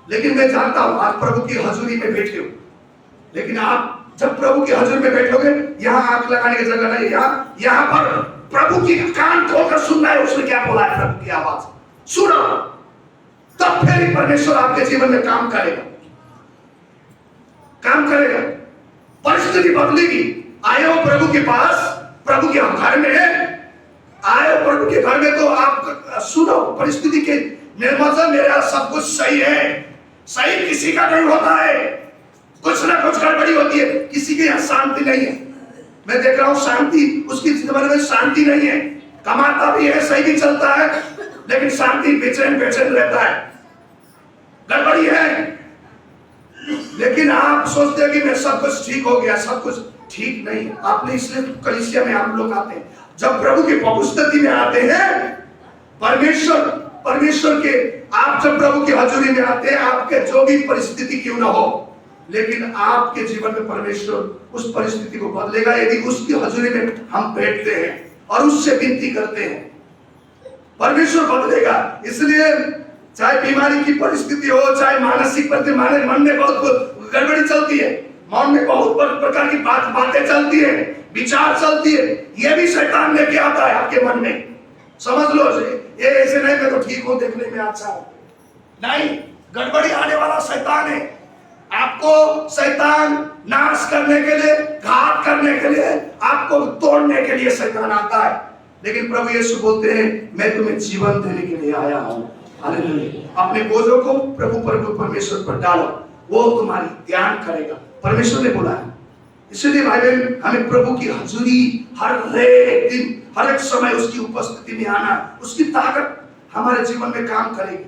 लेकिन मैं जानता हूं आप प्रभु की हजूरी में बैठे हो। लेकिन आप जब प्रभु की हजूरी में बैठोगे, यहाँ आंख लगाने की जगह नहीं, यहाँ पर प्रभु की कान खोलकर सुनना है उसने क्या बोला है, प्रभु की आवाज सुनो, तब फिर ही परमेश्वर आपके जीवन में काम करेगा, काम करेगा, परिस्थिति बदलेगी। आए हो प्रभु के पास, प्रभु के घर में आए हो, प्रभु के घर में तो आप सुनो परिस्थिति के निर्मजन, मेरा सब कुछ सही है, सही किसी का नहीं होता है, कुछ ना कुछ गड़बड़ी होती है, किसी के यहाँ शांति नहीं है। मैं देख रहा हूँ शांति, उसकी जिंदगी में शांति नहीं है, कमाता भी है, सही भी चलता है, लेकिन शांति बेचैन बेचैन रहता है, गड़बड़ी है। लेकिन आप सोचते हैं कि मैं सब कुछ ठीक हो गया, सब कुछ ठीक नहीं है। आपने इसलिए कलीसिया में आप लोग आते हैं, जब प्रभु की उपस्थिति में आते हैं, परमेश्वर के, आप जब प्रभु की हजूरी में आते हैं, आपके जो भी परिस्थिति क्यों ना हो, लेकिन आपके जीवन में परमेश्वर उस परिस्थिति को बदलेगा यदि उसकी हजूरी में हम बैठते हैं और उससे विनती करते हैं, परमेश्वर बदलेगा। इसलिए चाहे बीमारी की परिस्थिति हो, चाहे मानसिक मन में बहुत गड़बड़ी चलती है, मन में बहुत प्रकार की बातें चलती है, विचार चलती है, ये भी शैतान लेके आता है आपके मन में। समझ लो ये ऐसे नहीं मैं तो ठीक हूं, देखने में अच्छा हूं, नहीं, गड़बड़ी आने वाला शैतान है। आपको शैतान नाश करने के लिए, घात करने के लिए, आपको तोड़ने के लिए शैतान आता है। लेकिन प्रभु यीशु बोलते हैं मैं तुम्हें जीवन देने के लिए आया हूं। हालेलुया। अपने बोझों को प्रभु परमेश्वर पर डालो, वो तुम्हारी ध्यान करेगा, परमेश्वर ने बोला है। इसलिए भाई बहन, हमें प्रभु की हजूरी हर एक दिन, हर एक समय उसकी उपस्थिति में आना, उसकी ताकत हमारे जीवन में काम करेगी।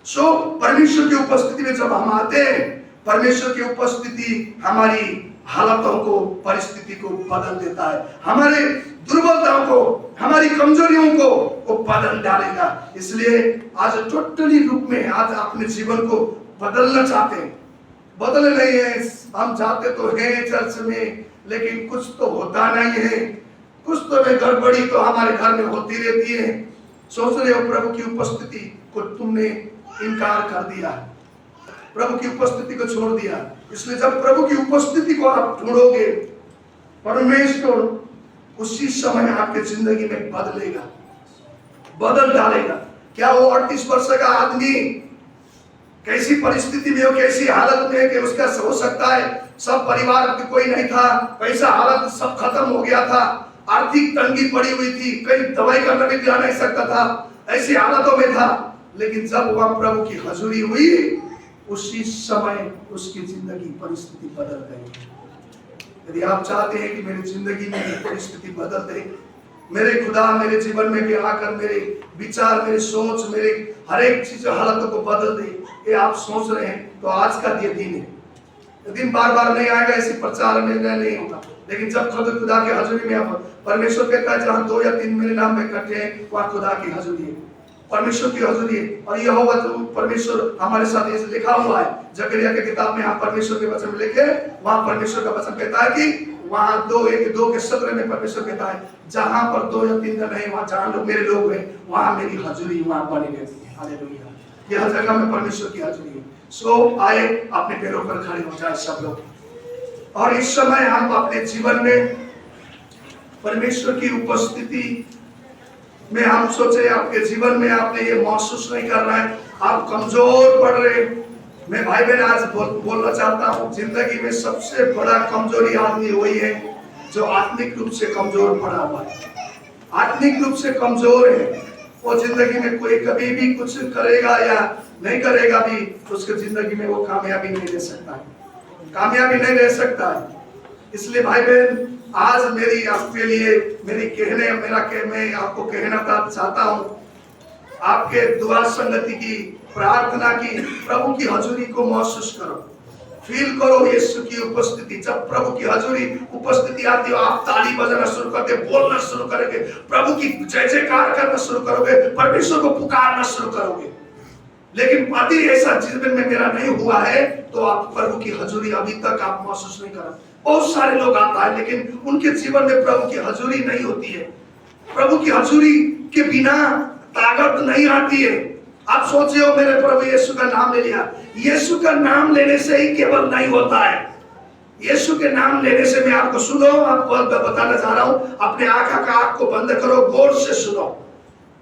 सो परमेश्वर की उपस्थिति में जब हम आते हैं, परमेश्वर की उपस्थिति हमारी हालतों को, परिस्थिति को बदल देता है, हमारे दुर्बलताओं को, हमारी कमजोरियों को वो बदल डालेगा। इसलिए आज टोटली रूप में आज अपने जीवन को बदलना चाहते हैं, बदले नहीं है, हम जाते तो हैं चर्च में, लेकिन कुछ तो होता नहीं है, कुछ तो गड़बड़ी तो हमारे घर में होती रहती है। सोच रहे हो प्रभु की उपस्थिति को तुमने इनकार कर दिया, प्रभु की उपस्थिति को छोड़ दिया। इसलिए जब प्रभु की उपस्थिति को आप ढूंढोगे, परमेश्वर उसी समय आपके जिंदगी में बदलेगा, बदल डालेगा। क्या वो 38 वर्ष का आदमी कैसी परिस्थिति में हो, कैसी हालत में, कि उसका हो सकता है सब परिवार कोई नहीं था, पैसा हालत सब खत्म हो गया था, आर्थिक तंगी पड़ी हुई थी, कहीं दवाई करने भी जा नहीं सकता था, ऐसी हालतों में था। लेकिन जब वह प्रभु की हजूरी हुई, उसी समय उसकी जिंदगी परिस्थिति बदल गई। यदि आप चाहते हैं कि मेरी जिंदगी में परिस्थिति बदल दे, मेरे खुदा मेरे जीवन में भी आकर मेरे विचार, मेरे सोच, मेरे हर एक चीज हालतों को बदल दे, ये आप सोच रहे हैं, तो आज का ये दिन है। ये दिन बार बार नहीं आएगा, ऐसी प्रचार में नहीं होगा। लेकिन जब खुदा की हजूरी में, परमेश्वर कहता है जहाँ 2 या 3 मेरे नाम में इकट्ठे हैं, वहाँ खुदा की हजूरी है। परमेश्वर की हजूरी है। और यहोवा जो परमेश्वर हमारे साथ ये लिखा हुआ है जकरिया के किताब में, हम परमेश्वर के वचन में लिखे, वहां परमेश्वर का वचन कहता है कि वहां 2:17 में परमेश्वर कहता है जहां पर 2 या 3 जन है, वहां जहां लोग मेरे लोग हैं, वहां मेरी हजूरी वहां बनी रहती है। हालेलुया। यह जगह में परमेश्वर की हजूरी है। सो आए अपने पैरों पर खड़े हो जाए सब लोग, और इस समय हम अपने जीवन में परमेश्वर की उपस्थिति में हम सोचे आपके जीवन में आपने ये महसूस नहीं कर रहा है, आप कमजोर पड़ रहे। मैं भाई बहन आज बोलना चाहता हूँ, जिंदगी में सबसे बड़ा कमजोरी आदमी वही है जो आत्मिक रूप से कमजोर पड़ा हुआ है। आत्मिक रूप से कमजोर है वो, जिंदगी में कोई कभी भी कुछ करेगा या नहीं करेगा भी, उसके जिंदगी में वो कामयाबी नहीं ले सकता है, कामयाबी नहीं ले सकता है। इसलिए भाई बहन आज मेरी आपके लिए मैं आपको कहना चाहता हूँ, आपके दुआ संगति की, प्रार्थना की, प्रभु की हजूरी को महसूस करो, फील करो यीशु की उपस्थिति। जब प्रभु की हजूरी उपस्थिति आती हो, आप ताली बजाना शुरू करके, बोलना शुरू करोगे, प्रभु की जय जयकार करना शुरू करोगे, परमेश्वर को पुकारना शुरू करोगे। लेकिन यदि ऐसा जीवन में मेरा नहीं हुआ है तो आप प्रभु की हजूरी अभी तक आप महसूस नहीं कर। बहुत सारे लोग आता है लेकिन उनके जीवन में प्रभु की हजूरी नहीं होती है। प्रभु की हजूरी के बिना ताकत नहीं आती है। आप सोच रहे हो मेरे प्रभु यीशु का नाम ले लिया, यीशु का नाम लेने से ही केवल नहीं होता है। यीशु के नाम लेने से, मैं आपको सुनो, आपको बताना चाह रहा हूं, अपने आंख को बंद करो, गौर से सुनो,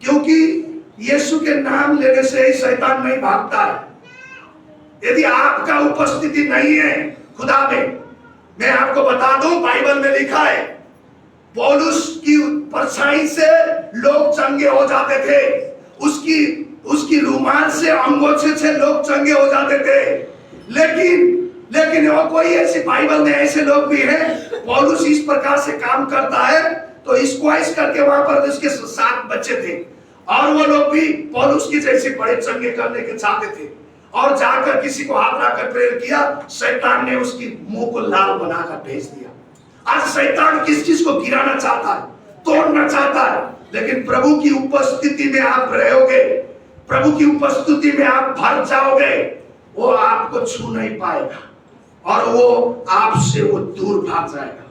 क्योंकि यीशु के नाम लेने से ही शैतान नहीं भागता है। यदि आपका उपस्थिति नहीं है खुदा में, मैं आपको बता दूं, बाइबल में लिखा है पौलुस की परछाई से लोग चंगे हो जाते थे, उसकी रुमाल से, अंगोछे से लोग चंगे हो जाते थे। लेकिन वो कोई ऐसी, बाइबल में ऐसे लोग भी हैं, पौलुस इस प्रकार से काम करता है तो स्क्वाइस करके वहां पर उसके 7 बच्चे थे, और वो लोग भी पौलुस की जैसे बड़े चंगे करने के चाहते थे, और जाकर किसी को हाथ लाकर प्रेयर किया, शैतान ने उसकी मुंह को लाल बनाकर भेज दिया। आज शैतान किस चीज को गिराना चाहता है, तोड़ना चाहता है, लेकिन प्रभु की उपस्थिति में आप रहोगे, प्रभु की उपस्थिति में आप भर जाओगे, वो आपको छू नहीं पाएगा और वो आपसे वो दूर भाग जाएगा।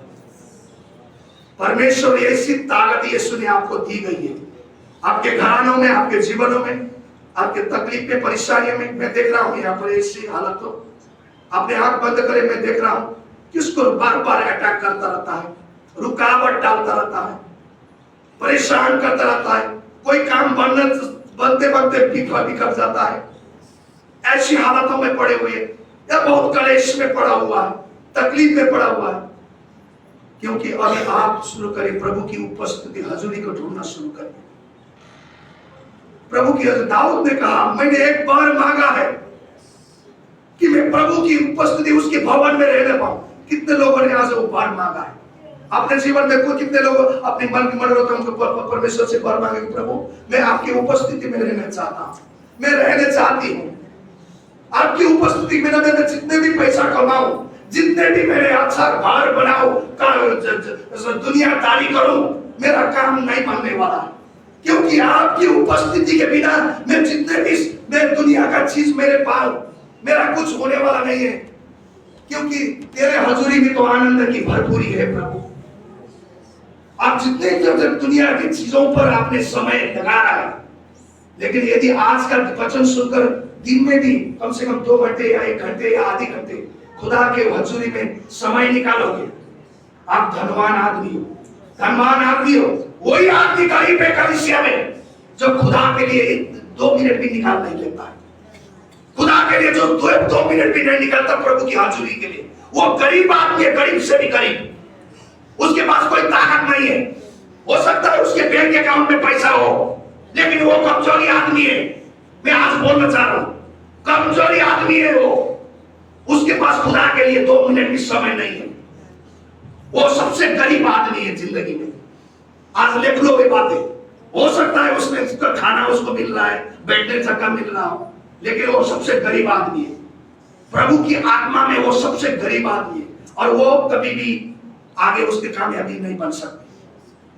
परमेश्वर ऐसी ताकत यीशु ने आपको दी गई है, आपके घरानों में, आपके जीवनों में, आपके तकलीफ में, परेशानियों में। मैं देख रहा हूं यहाँ पर ऐसी हालत हो, अपने आंख बंद करे, मैं देख रहा हूं किसको बार बार अटैक करता रहता है, रुकावट डालता रहता है, परेशान करता रहता है, कोई काम बनते बिखर जाता है। ऐसी हालतों में पड़े हुए, या बहुत कलेश में पड़ा हुआ है, तकलीफ में पड़ा हुआ है, क्योंकि अभी आप शुरू करें प्रभु की उपस्थिति, हजूरी को ढूंढना शुरू करें। प्रभु की, दाऊद ने कहा, मैंने एक बार मांगा है कि मैं प्रभु की उपस्थिति, उसके भवन में रहने पाऊं। कितने लोगों ने आज वो बार मांगा है अपने जीवन में? कोई कितने लोग अपनी मन की मनोरथों को परमेश्वर से बार मांगे, प्रभु मैं आपकी उपस्थिति में रहना चाहता हूं, मैं रहने चाहती हूं आपकी उपस्थिति में। मैं जितने भी पैसा कमाऊं, जितने भी मेरे अच्छा घर बनाऊं, दुनियादारी करूं, मेरा काम नहीं बनने वाला, क्योंकि आपकी उपस्थिति के बिना मैं दुनिया का चीज मेरे पास, मेरा कुछ होने वाला नहीं है, क्योंकि तेरे हजूरी में तो आनंद की भरपूरी है प्रभु। आप जितने दुनिया की चीजों पर आपने समय लगा रहा है, लेकिन यदि आज का वचन सुनकर दिन में भी कम से कम 2 घंटे या 1 घंटे या आधे घंटे खुदा के हजूरी में समय निकालोगे, आप धनवान आदमी हो, धनवान आदमी हो। वही आदमी गरीब है कलीसिया में जो खुदा के लिए 2 मिनट भी निकाल नहीं लेता है, खुदा के लिए जो 2 मिनट भी नहीं निकालता प्रभु की हाजिरी के लिए, वो गरीब आदमी है, गरीब से भी गरीब। उसके पास कोई ताकत नहीं है, हो सकता है उसके बैंक अकाउंट में पैसा हो, लेकिन वो कमजोरी आदमी है। मैं आज बोलना चाह रहा हूं, कमजोरी आदमी है वो, उसके पास खुदा के लिए 2 मिनट भी समय नहीं है, वो सबसे गरीब आदमी है जिंदगी में। आज लिख लो ये बातें। हो सकता है उसमें उसका खाना उसको मिल रहा है, बैठने जगह मिल रहा हो, लेकिन वो सबसे गरीब आदमी है। प्रभु की आत्मा में वो सबसे गरीब आदमी है, और वो कभी भी आगे उसकी कामयाबी नहीं बन सकती।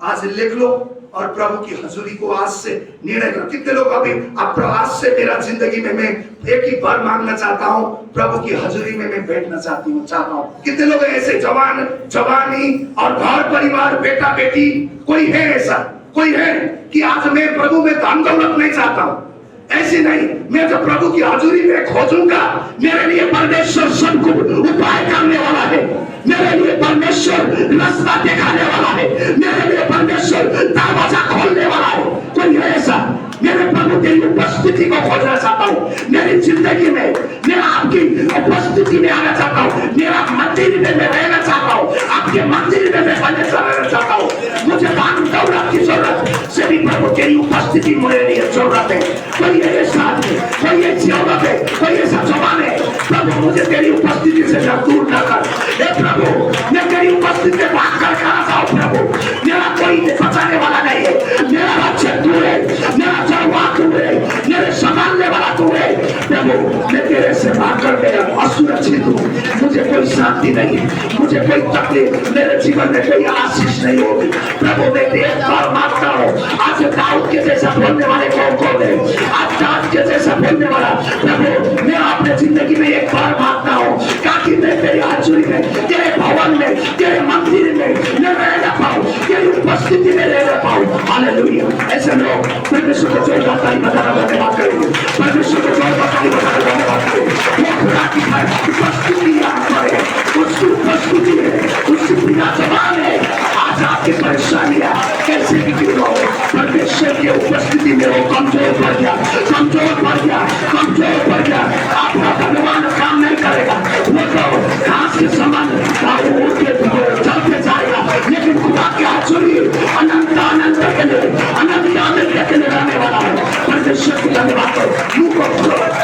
आज लिख लो, और प्रभु की हजूरी को आज से निर्णय करो। कितने लोग अभी अब आज से मेरा जिंदगी में मैं एक ही बार मांगना चाहता हूँ, प्रभु की हजूरी में मैं बैठना चाहता हूँ। कितने लोग ऐसे जवानी और घर परिवार बेटा बेटी, कोई है ऐसा? कोई है कि आज मैं प्रभु में धन दौलत नहीं चाहता हूँ? ऐसी नहीं, मैं जो प्रभु की हजूरी में खोजूंगा, मेरे लिए परमेश्वर सब कुछ उपाय करने वाला है, मेरे लिए परमेश्वर रास्ता दिखाने वाला है, मेरे लिए परमेश्वर दरवाजा खोलने वाला है। कोई है ऐसा? मेरे प्रभु तेरी उपस्थिति को खोजना चाहता हूँ मेरी जिंदगी में, मैं आपकी उपस्थिति में आना चाहता हूँ, मेरा मंदिर में मैं रहना चाहता हूँ, आपके मंदिर में मैं हमेशा रहना चाहता हूँ। मुझे धन दौलत की जरूरत से भी प्रभु तेरी उपस्थिति मेरे लिए जरूरत है। कोई ऐसा आदमी, कोई ऐसी औरत है, कोई ऐसा जवान है, प्रभु मुझे तेरी उपस्थिति से दूर न कर। हे प्रभु, मैं तेरी उपस्थिति में भाग कर खाना चाहूँ। प्रभु मेरा कोई बचाने वाला नहीं है, मेरा राज्य तू है, मेरा जलवा तू है, मेरे संभालने वाला तू है। प्रभु मैं तेरे से भाग कर गया, असुरक्षित हूँ, मुझे कोई शांति नहीं है, मुझे कोई तकलीफ, मेरे जीवन में कोई आशीष नहीं होगी। प्रभु मैं एक बार मांगता हूँ, आज दाऊद के जैसा बोलने वाले कौन है? आज दाऊद के जैसा बोलने वाला प्रभु मैं अपने जिंदगी में एक बार मांगता हूँ, ताकि मैं तेरी हजूरी में, तेरे भवन में, तेरे मंदिर में मैं रहना पाऊँ, तेरी उपस्थिति में रहना पाऊँ। हालेलुया। ऐसे लोग परमेश्वर को जोर बताई बताना धन्यवाद करेंगे, परमेश्वर को जोर बताई बताना धन्यवाद करेंगे। वो खुदा की उपस्थिति यहाँ पर है, उसकी उपस्थिति है, उसकी बिना जबान है। आज आपकी परेशानियां कैसे भी क्यों हो, परमेश्वर की उपस्थिति में वो कमजोर पड़ गया, कमजोर पड़ गया, कमजोर पड़ गया। आपका भगवान काम नहीं करेगा, वो तो घास के समान चलते जाएगा, लेकिन खुदा की हजूरी अनंत अनंत के लिए, अनंत अनंत के लिए रहने वाला है। परमेश्वर को धन्यवाद करो।